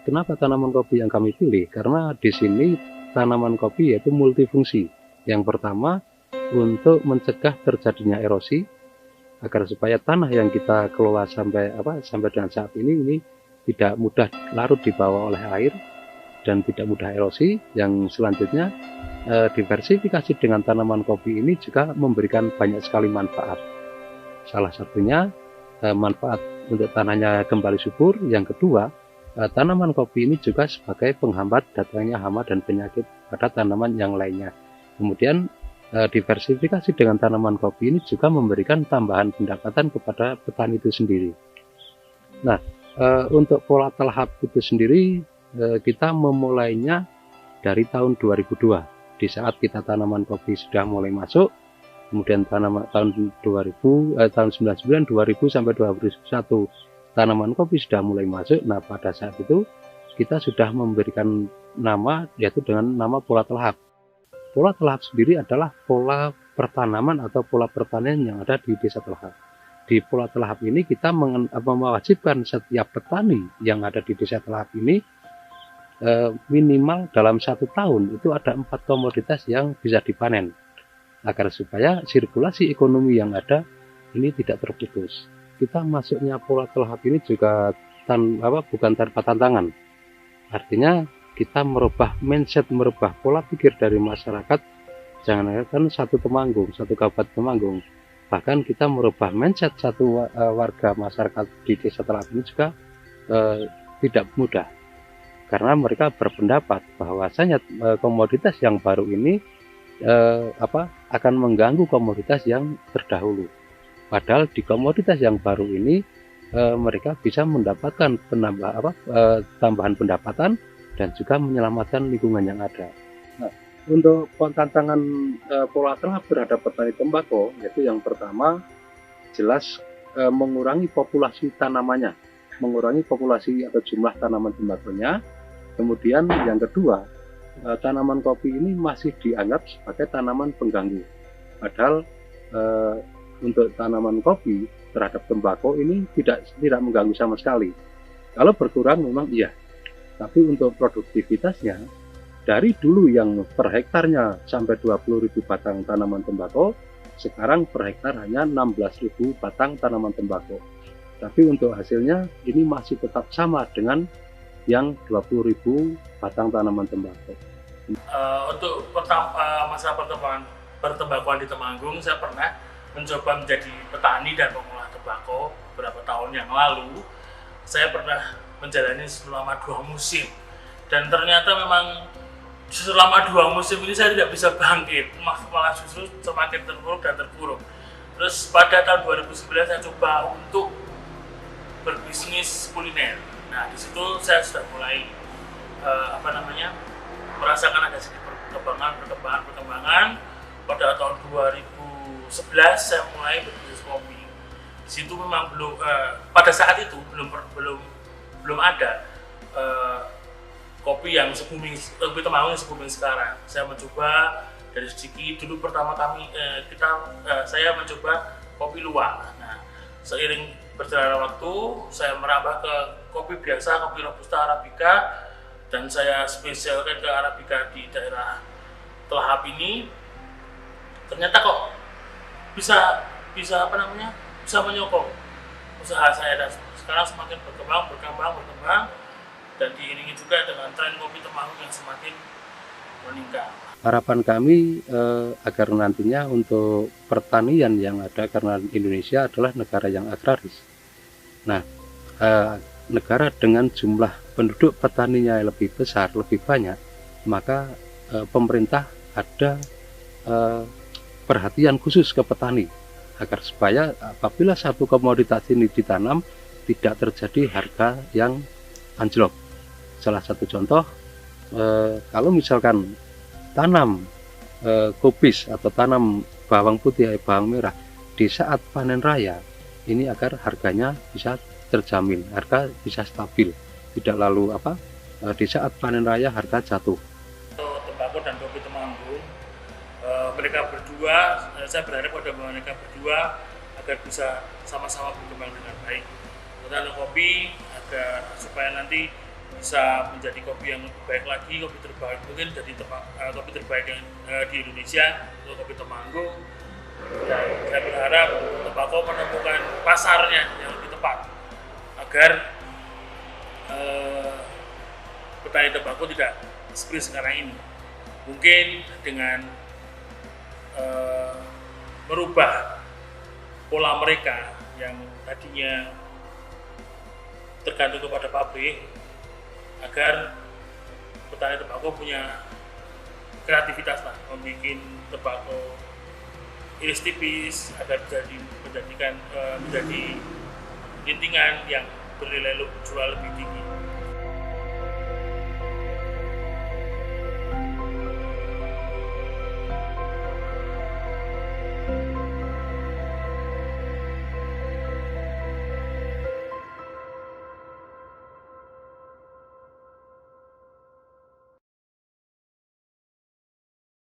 Kenapa tanaman kopi yang kami pilih? Karena di sini tanaman kopi yaitu multifungsi. Yang pertama, untuk mencegah terjadinya erosi agar supaya tanah yang kita kelola sampai dengan saat ini tidak mudah larut di bawah oleh air dan tidak mudah erosi. Yang selanjutnya, diversifikasi dengan tanaman kopi ini juga memberikan banyak sekali manfaat. Salah satunya manfaat untuk tanahnya kembali subur. Yang kedua, tanaman kopi ini juga sebagai penghambat datangnya hama dan penyakit pada tanaman yang lainnya. Kemudian diversifikasi dengan tanaman kopi ini juga memberikan tambahan pendapatan kepada petani itu sendiri. Nah, untuk pola telahap itu sendiri kita memulainya dari tahun 2002. Di saat kita tanaman kopi sudah mulai masuk, kemudian tahun 99, 2000 sampai 2001 tanaman kopi sudah mulai masuk. Nah, pada saat itu kita sudah memberikan nama yaitu dengan nama pola telahap. Pola telahap sendiri adalah pola pertanaman atau pola pertanian yang ada di desa telahap. Di pola telahap ini kita mewajibkan setiap petani yang ada di desa telahap ini minimal dalam 1 tahun itu ada 4 komoditas yang bisa dipanen agar supaya sirkulasi ekonomi yang ada ini tidak terputus. Kita masuknya pola telahap ini juga bukan tanpa tantangan. Artinya kita merubah mindset, merubah pola pikir dari masyarakat. Jangan kan satu kabupaten Temanggung. Bahkan kita merubah mindset satu warga masyarakat di desa telahap ini juga tidak mudah. Karena mereka berpendapat bahwasanya komoditas yang baru ini akan mengganggu komoditas yang terdahulu. Padahal di komoditas yang baru ini mereka bisa mendapatkan tambahan pendapatan dan juga menyelamatkan lingkungan yang ada. Nah, untuk tantangan pola telahap terhadap petani tembakau, yaitu yang pertama jelas mengurangi populasi tanamannya, mengurangi populasi atau jumlah tanaman tembakonya. Kemudian yang kedua, tanaman kopi ini masih dianggap sebagai tanaman pengganggu. Padahal untuk tanaman kopi terhadap tembakau ini tidak mengganggu sama sekali. Kalau berkurang memang iya. Tapi untuk produktivitasnya, dari dulu yang per hektarnya sampai 20.000 batang tanaman tembakau, sekarang per hektar hanya 16.000 batang tanaman tembakau. Tapi untuk hasilnya ini masih tetap sama dengan yang 20.000 batang tanaman tembakau. Untuk masalah pertembakauan di Temanggung, saya pernah mencoba menjadi petani dan pengolah tembakau beberapa tahun yang lalu. Saya pernah menjalani selama 2 musim dan ternyata memang selama 2 musim ini saya tidak bisa bangkit, malah justru semakin terpuruk dan terpuruk. Terus pada tahun 2009 saya coba untuk berbisnis kuliner. Nah, di situ saya sudah mulai merasakan ada sedikit perkembangan. Pada tahun 2011 saya mulai berbisnis kopi. Di situ memang pada saat itu belum ada kopi yang kopi Temanggung yang se-booming sekarang. Saya mencoba dari sedikit dulu. Pertama saya mencoba kopi luwak. Nah, seiring berjalannya waktu saya merambah ke kopi biasa, kopi robusta arabica, dan saya spesialkan ke arabica di daerah telahap ini. Ternyata kok bisa menyokong usaha saya, dan sekarang semakin berkembang dan diiringi juga dengan tren kopi Temanggung yang semakin meningkat. Harapan kami agar nantinya untuk pertanian yang ada, karena Indonesia adalah negara yang agraris. Nah, negara dengan jumlah penduduk petaninya lebih besar, lebih banyak, maka pemerintah ada perhatian khusus ke petani agar supaya apabila satu komoditas ini ditanam tidak terjadi harga yang anjlok. Salah satu contoh, kalau misalkan tanam kubis atau tanam bawang putih, bawang merah di saat panen raya, ini agar harganya bisa terjamin, harga bisa stabil, tidak lalu di saat panen raya harga jatuh. Tembakau dan kopi Temanggung, mereka berdua, saya berharap pada mereka berdua agar bisa sama-sama berkembang dengan baik. Untuk kopi agar supaya nanti bisa menjadi kopi yang lebih baik lagi, kopi terbaik mungkin jadi kopi terbaik yang di Indonesia untuk kopi Temanggung. Dan saya berharap tembakau menemukan pasarnya yang lebih tepat agar petani tembakau tidak seperti sekarang ini. Mungkin dengan merubah pola mereka yang tadinya tergantung kepada pabrik, agar petani tembakau punya kreativitas lah, membuat tembakau iris tipis agar menjadi lintingan yang bernilai jual lebih tinggi.